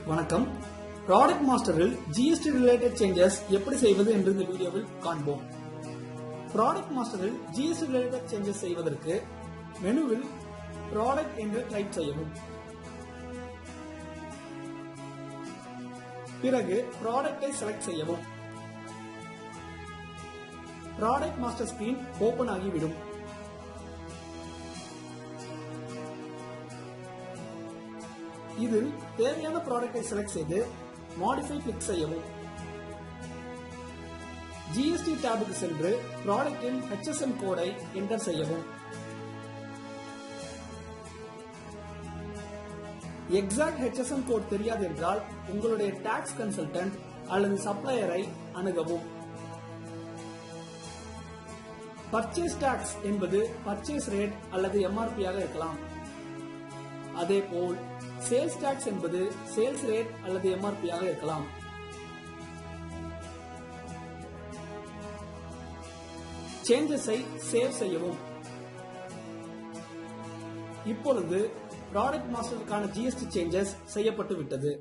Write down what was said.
வணக்கம். Product மாஸ்டரில் GST related changes எப்படி செய்வது என்று இந்த வீடியோவில் காண்போம். ப்ராடக்ட் மாஸ்டரில் ஜிஎஸ்டி ரிலேட்டட் சேஞ்சஸ் செய்வதற்கு மெனுவில் ப்ராடக்ட் என்று டைப் செய்யவும். பிறகு ப்ராடக்டை செலக்ட் செய்யவும். ப்ராடக்ட் மாஸ்டர் ஸ்கிரீன் ஓபன் ஆகிவிடும். இதில் தேவையான ப்ராடக்டை செலக்ட் செய்து மாடிஃபை கிளிக் செய்யவும். ஜிஎஸ்டி டேபுக்கு சென்று ப்ராடக்டின் HSN கோடை என்டர் செய்யவும். எக்ஸாக்ட் HSN கோட் தெரியாது என்றால் உங்களுடைய டாக்ஸ் கன்சல்டன்ட் அல்லது சப்ளையரை அணுகவும். பர்ச்சேஸ் டாக்ஸ் என்பது பர்ச்சேஸ் ரேட் அல்லது MRP ஆக இருக்கலாம். அதேபோல் சேல்ஸ் டாக்ஸ் என்பது சேல்ஸ் ரேட் அல்லது MRP ஆக இருக்கலாம். சேஞ்சஸை சேவ் செய்யவும். இப்பொழுது ப்ராடக்ட் மாஸ்டருக்கான ஜிஎஸ்டி சேஞ்சஸ் செய்யப்பட்டு விட்டது.